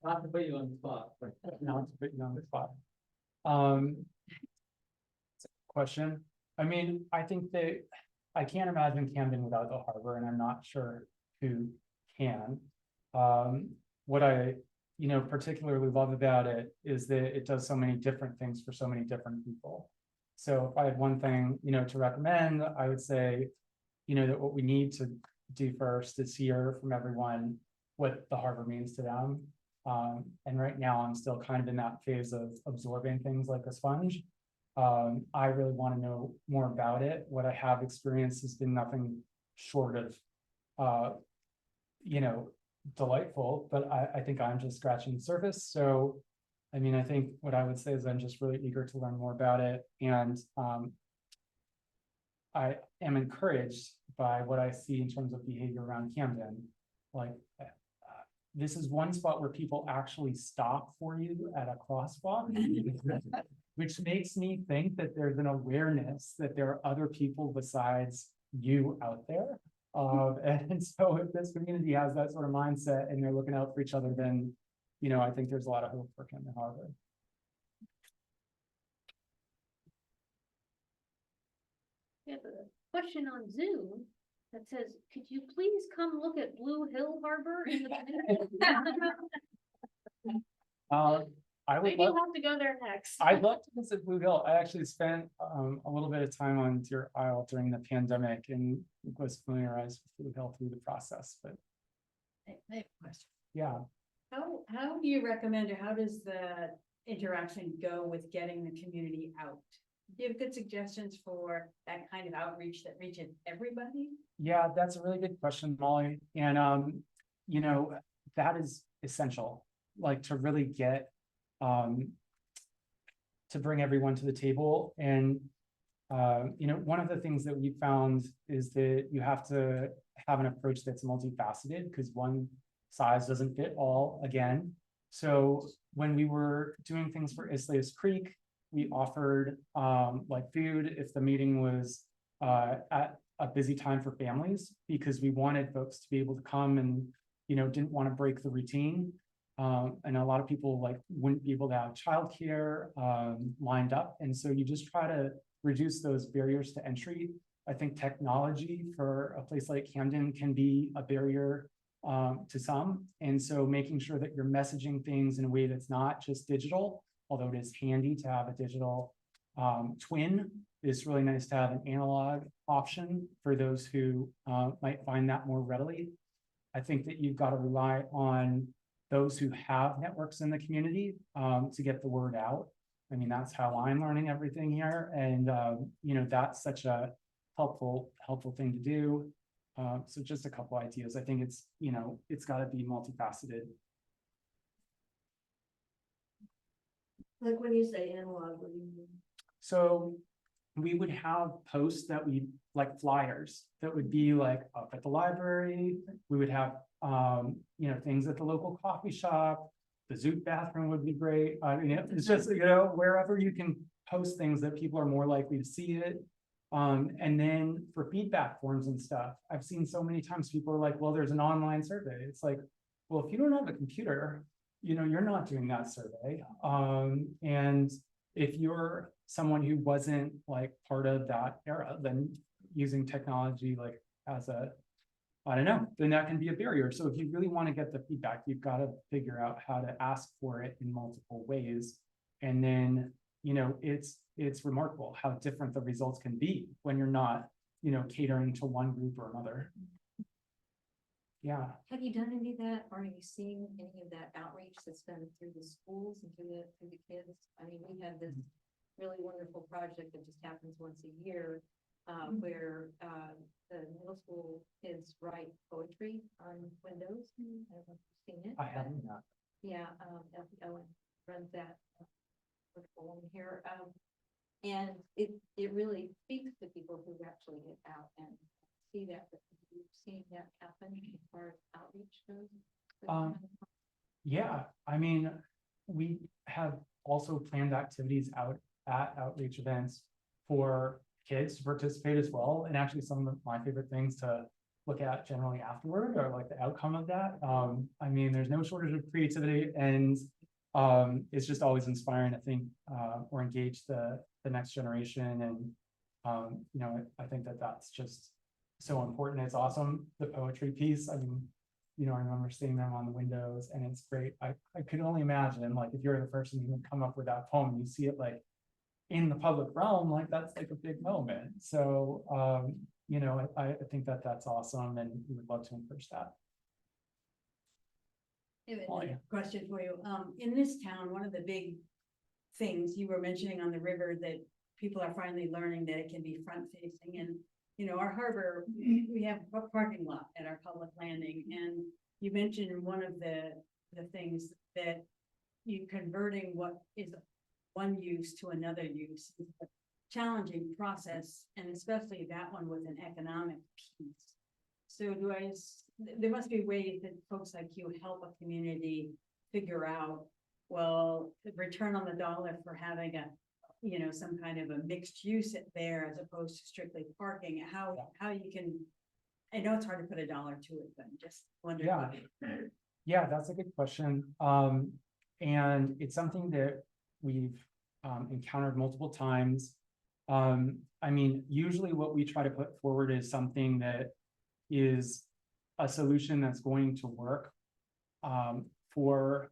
Not to put you on the spot, but Not to put you on the spot. Question. I mean, I think that I can't imagine Camden without the harbor, and I'm not sure who can. What I, you know, particularly love about it is that it does so many different things for so many different people. So if I had one thing, you know, to recommend, I would say, you know, that what we need to do first is hear from everyone what the harbor means to them. And right now I'm still kind of in that phase of absorbing things like a sponge. I really want to know more about it. What I have experienced has been nothing short of, you know, delightful, but I think I'm just scratching the surface. So, I mean, I think what I would say is I'm just really eager to learn more about it. And I am encouraged by what I see in terms of behavior around Camden. Like, this is one spot where people actually stop for you at a crosswalk, which makes me think that there's an awareness that there are other people besides you out there. And so if this community has that sort of mindset and they're looking out for each other, then, you know, I think there's a lot of hope for Camden Harbor. We have a question on Zoom that says, could you please come look at Blue Hill Harbor in the I would Maybe love, you'll have to go there next. I'd love to visit Blue Hill. I actually spent a little bit of time on Deer Isle during the pandemic and was familiarized with Blue Hill through the process, but I have a question. yeah. How do you recommend, or how does the interaction go with getting the community out? Do you have good suggestions for that kind of outreach that reaches everybody? Yeah, that's a really good question, Molly. And, you know, that is essential, like to really get, to bring everyone to the table. And, you know, one of the things that we found is that you have to have an approach that's multifaceted because one size doesn't fit all again. So when we were doing things for Isleas Creek, we offered like food if the meeting was at a busy time for families, because we wanted folks to be able to come and, you know, didn't want to break the routine. And a lot of people like wouldn't be able to have childcare lined up. And so you just try to reduce those barriers to entry. I think technology for a place like Camden can be a barrier to some. And so making sure that you're messaging things in a way that's not just digital, although it is handy to have a digital twin, it's really nice to have an analog option for those who might find that more readily. I think that you've got to rely on those who have networks in the community to get the word out. I mean, that's how I'm learning everything here. And, you know, that's such a helpful thing to do. So just a couple ideas. I think it's, you know, it's got to be multifaceted. Like when you say analog, what do you mean? So we would have posts that we like flyers that would be like up at the library. We would have, you know, things at the local coffee shop. The Zoot bathroom would be great. I mean, it's just, you know, wherever you can post things that people are more likely to see it. And then for feedback forms and stuff, I've seen so many times people are like, well, there's an online survey. It's like, well, if you don't have a computer, you know, you're not doing that survey. And if you're someone who wasn't like part of that era, then using technology like as a, I don't know, then that can be a barrier. So if you really want to get the feedback, you've got to figure out how to ask for it in multiple ways. And then, you know, it's remarkable how different the results can be when you're not, you know, catering to one group or another. Yeah. Have you done any of that? Or are you seeing any of that outreach that's done through the schools and through the kids? I mean, we have this really wonderful project that just happens once a year, where the middle school kids write poetry on windows. I don't know if you've seen it. I haven't not. Yeah, Ellen runs that wonderful one here. And it really speaks to people who actually get out and see that. You've seen that happen as far as outreach goes? Yeah, I mean, we have also planned activities out at outreach events for kids to participate as well. And actually some of my favorite things to look at generally afterward are like the outcome of that. I mean, there's no shortage of creativity, and it's just always inspiring to think or engage the next generation. And, you know, I think that that's just so important. It's awesome. The poetry piece. I mean, you know, I remember seeing them on the windows and it's great. I could only imagine, like, if you're the person who would come up with that poem, you see it like in the public realm, like that's like a big moment. So, you know, I think that that's awesome, and we would love to encourage that. Question for you. In this town, one of the big things you were mentioning on the river that people are finally learning that it can be front facing, and you know, our harbor, we have a parking lot at our public landing, and you mentioned one of the things that you converting what is one use to another use is a challenging process, and especially that one with an economic piece. So there must be ways that folks like you help a community figure out, well, the return on the dollar for having a, you know, some kind of a mixed use there as opposed to strictly parking, how you can, I know it's hard to put a dollar to it, but I'm just wondering. Yeah, that's a good question. And it's something that we've encountered multiple times. I mean, usually what we try to put forward is something that is a solution that's going to work for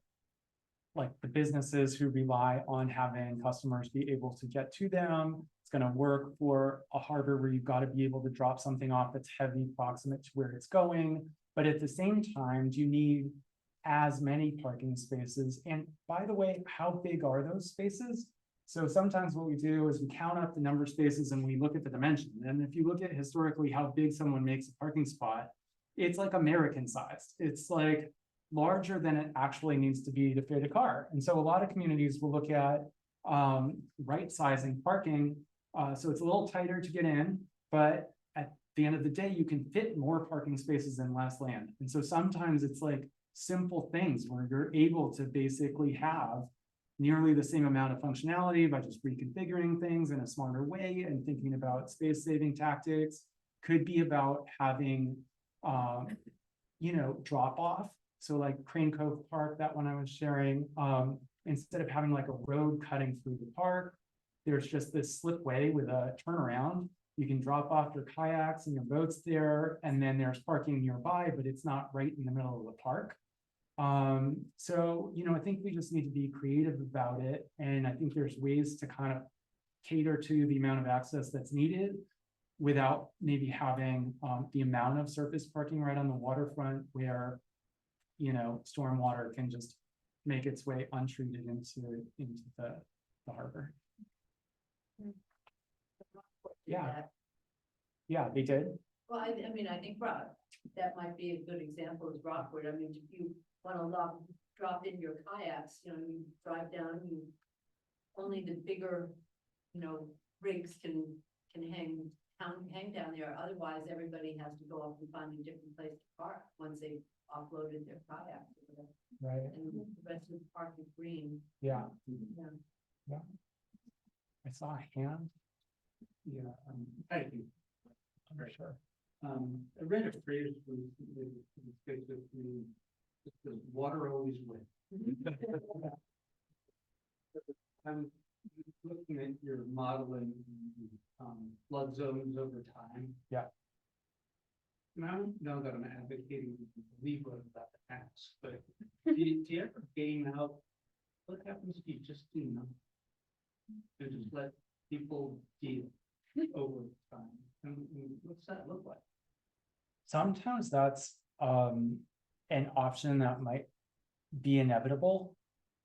like the businesses who rely on having customers be able to get to them. It's gonna work for a harbor where you've got to be able to drop something off that's heavy proximate to where it's going. But at the same time, do you need as many parking spaces? And by the way, how big are those spaces? So sometimes what we do is we count up the number of spaces and we look at the dimension. And if you look at historically how big someone makes a parking spot, it's like American sized. It's like larger than it actually needs to be to fit a car. And so a lot of communities will look at right sizing parking. So it's a little tighter to get in, but at the end of the day, you can fit more parking spaces in less land. And so sometimes it's like simple things where you're able to basically have nearly the same amount of functionality by just reconfiguring things in a smarter way and thinking about space saving tactics. Could be about having, drop off. So like Crane Cove Park, that one I was sharing, instead of having like a road cutting through the park, there's just this slipway with a turnaround. You can drop off your kayaks and your boats there, and then there's parking nearby, but it's not right in the middle of the park. So, I think we just need to be creative about it. And I think there's ways to kind of cater to the amount of access that's needed without maybe having the amount of surface parking right on the waterfront where, stormwater can just make its way untreated into the harbor. Yeah. Yeah, they did. Well, I mean, I think that might be a good example is Rockwood. I mean, if you want to drop in your kayaks, you drive down, only the bigger, rigs can hang down there. Otherwise, everybody has to go off and find a different place to park once they've offloaded their kayaks. Right. And the rest of the park is green. Yeah. Yeah. I saw a hand. Yeah, thank you. For sure. I read a phrase was basically, the water always wins. I'm looking at your modeling, flood zones over time. Yeah. And I don't know that I'm advocating legal about the acts, but do you ever game out what happens if you just do nothing? And just let people deal over time? And what's that look like? Sometimes that's an option that might be inevitable.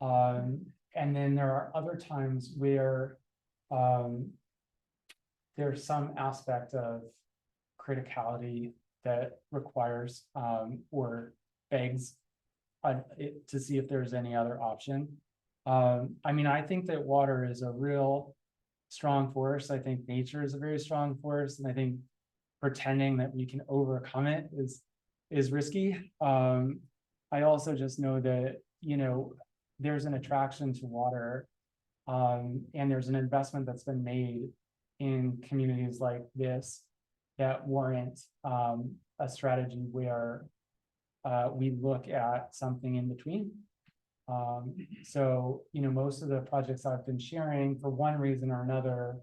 And then there are other times where there's some aspect of criticality that requires or begs to see if there's any other option. I mean, I think that water is a real strong force. I think nature is a very strong force, and I think pretending that we can overcome it is risky. I also just know that there's an attraction to water, and there's an investment that's been made in communities like this that warrant a strategy where we look at something in between. So most of the projects I've been sharing, for one reason or another,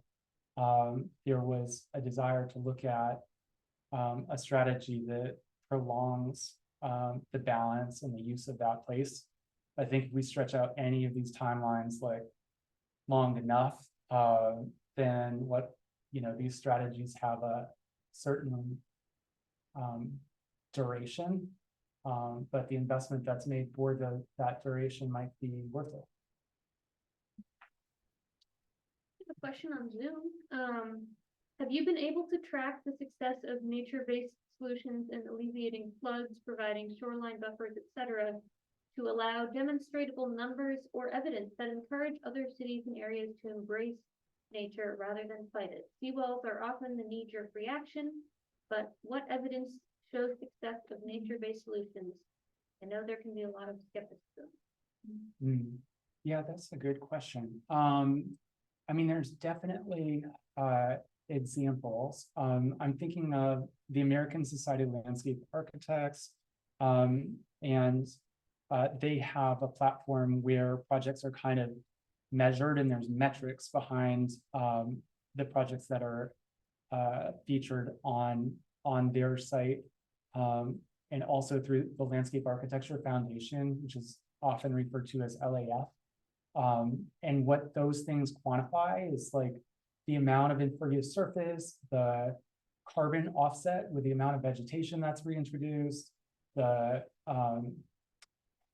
there was a desire to look at a strategy that prolongs the balance and the use of that place. I think if we stretch out any of these timelines like long enough, then what these strategies have a certain duration, but the investment that's made for that duration might be worth it. I have a question on Zoom. Have you been able to track the success of nature-based solutions in alleviating floods, providing shoreline buffers, etc., to allow demonstrable numbers or evidence that encourage other cities and areas to embrace nature rather than fight it? Seawalls are often the knee-jerk reaction, but what evidence shows success of nature-based solutions? I know there can be a lot of skepticism. Yeah, that's a good question. I mean, there's definitely examples. I'm thinking of the American Society of Landscape Architects, and they have a platform where projects are kind of measured, and there's metrics behind the projects that are featured on their site, and also through the Landscape Architecture Foundation, which is often referred to as LAF. And what those things quantify is like the amount of impervious surface, the carbon offset with the amount of vegetation that's reintroduced, the,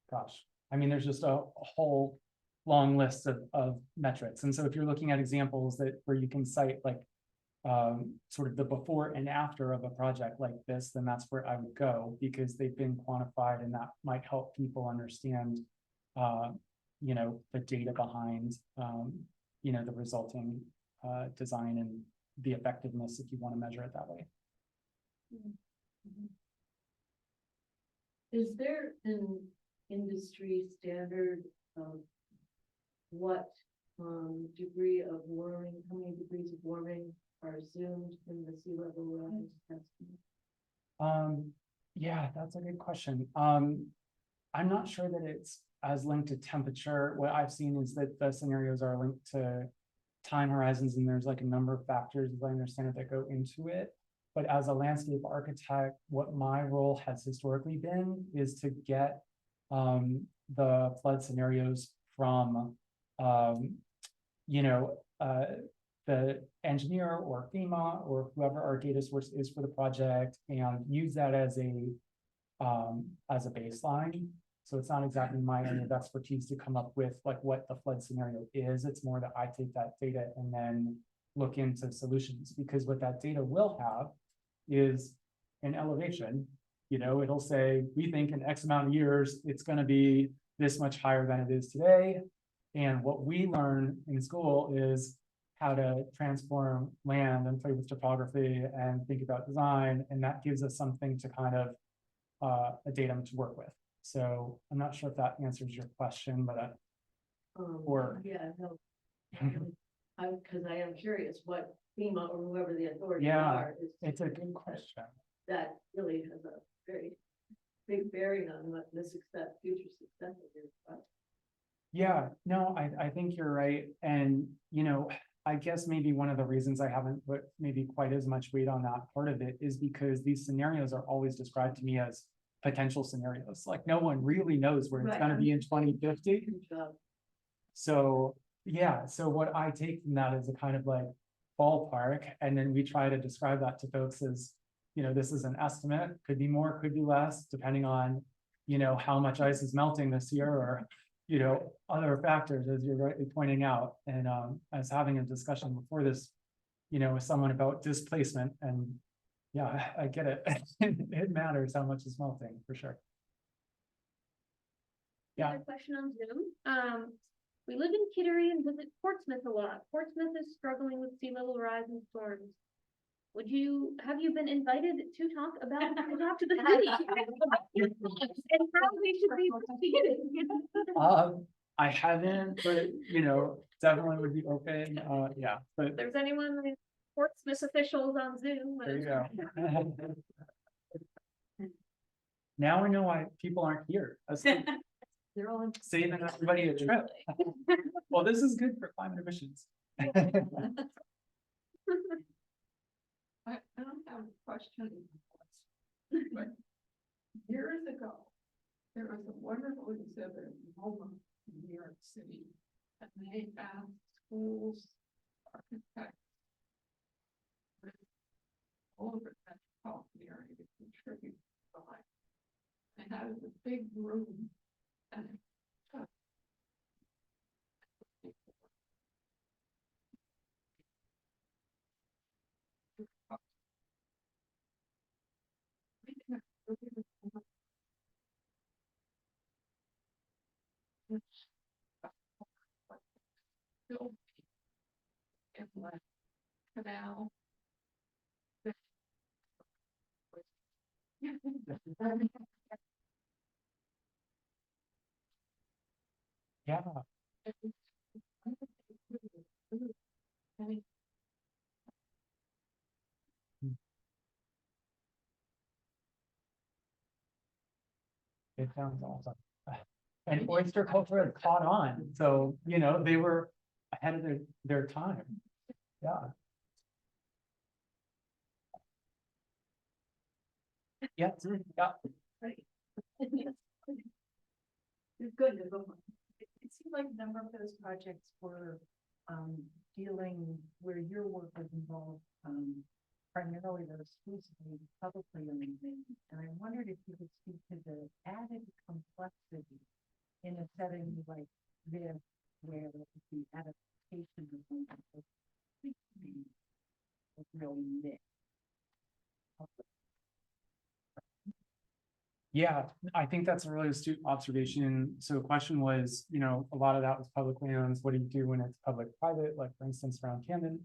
gosh, I mean, there's just a whole long list of metrics. And so if you're looking at examples that where you can cite like sort of the before and after of a project like this, then that's where I would go, because they've been quantified and that might help people understand, you know, the data behind, you know, the resulting design and the effectiveness, if you want to measure it that way. Is there an industry standard of what degree of warming, how many degrees of warming are assumed in the sea level rise estimate? Yeah, that's a good question. I'm not sure that it's as linked to temperature. What I've seen is that the scenarios are linked to time horizons, and there's like a number of factors, as I understand it, that go into it. But as a landscape architect, what my role has historically been is to get the flood scenarios from, you know, the engineer or FEMA or whoever our data source is for the project, and use that as a baseline. So it's not exactly my area of expertise to come up with like what the flood scenario is. It's more that I take that data and then look into solutions, because what that data will have is an elevation. You know, it'll say, we think in X amount of years, it's going to be this much higher than it is today. And what we learn in school is how to transform land and play with topography and think about design. And that gives us something to kind of a datum to work with. So I'm not sure if that answers your question, but or Yeah, no. Because I am curious what FEMA or whoever the authorities Yeah, are. it's a good question. That really has a very big bearing on what the success, future success of your project. Yeah, no, I think you're right. And, you know, I guess maybe one of the reasons I haven't put maybe quite as much weight on that part of it is because these scenarios are always described to me as potential scenarios. Like no one really knows where it's Right. going to be in 2050. Good job. So, yeah, so what I take from that is a kind of like ballpark, and then we try to describe that to folks as, you know, this is an estimate, could be more, could be less, depending on, you know, how much ice is melting this year, or, you know, other factors, as you're rightly pointing out. And I was having a discussion before this, you know, with someone about displacement, and yeah, I get it. It matters how much is melting, for sure. Yeah. Another question on Zoom. We live in Kittery and visit Portsmouth a lot. Portsmouth is struggling with sea level rise and storms. Have you been invited to talk to the city? And how we should be proceeding? I haven't, but you know, definitely would be open. Yeah, but If there's anyone, like Portsmouth officials on Zoom. there you go. Now I know why people aren't here. That's good. They're all. Saving everybody a trip. Well, this is good for climate emissions. I don't have a question. But years ago, there was a wonderful exhibit in Houma, in New York City, and they asked schools, architects, all over the metropolitan area to contribute to the life. They had a big room, and inlet canal. Yeah, it sounds awesome. And oyster culture had caught on, so you know they were ahead of their time. Yeah. Yeah, yeah. It's good, it seemed like a number of those projects were, dealing where your work was involved, primarily or exclusively publicly owned. And I wondered if you could speak to the added complexity in a setting like this, where the adaptation of the real mix. Yeah, I think that's a really astute observation. So the question was, you know, a lot of that was public lands. What do you do when it's public-private, like for instance, around Camden?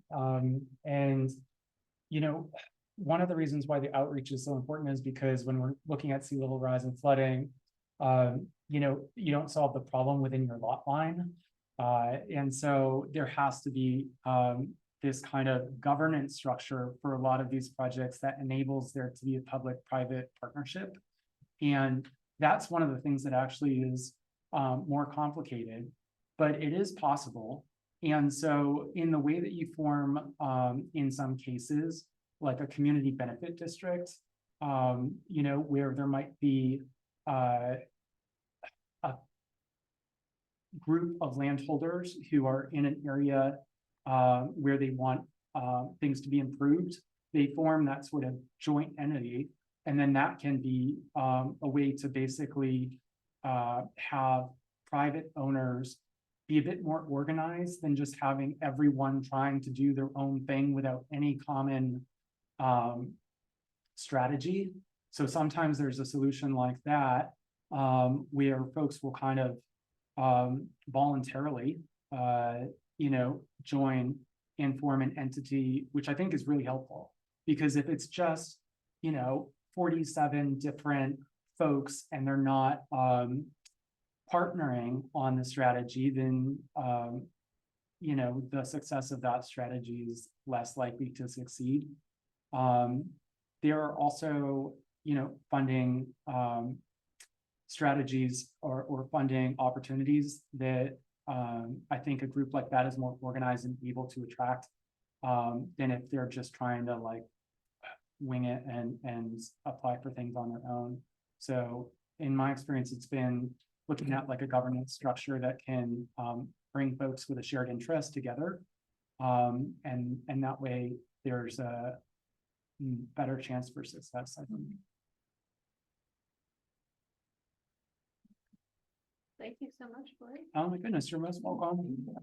And, you know, one of the reasons why the outreach is so important is because when we're looking at sea level rise and flooding, you know, you don't solve the problem within your lot line. And so there has to be this kind of governance structure for a lot of these projects that enables there to be a public-private partnership. And that's one of the things that actually is more complicated, but it is possible. And so in the way that you form, in some cases, like a community benefit district, you know, where there might be a group of landholders who are in an area where they want things to be improved, they form that sort of joint entity. And then that can be a way to basically have private owners be a bit more organized than just having everyone trying to do their own thing without any common strategy. So sometimes there's a solution like that where folks will kind of voluntarily, you know, join and form an entity, which I think is really helpful. Because if it's just, you know, 47 different folks and they're not partnering on the strategy, then you know, the success of that strategy is less likely to succeed. There are also, you know, funding strategies or funding opportunities that I think a group like that is more organized and able to attract than if they're just trying to like wing it and apply for things on their own. So in my experience, it's been looking at like a governance structure that can bring folks with a shared interest together. And that way there's a better chance for success, I think. Thank you so much, Blake. Oh my goodness, you're most welcome.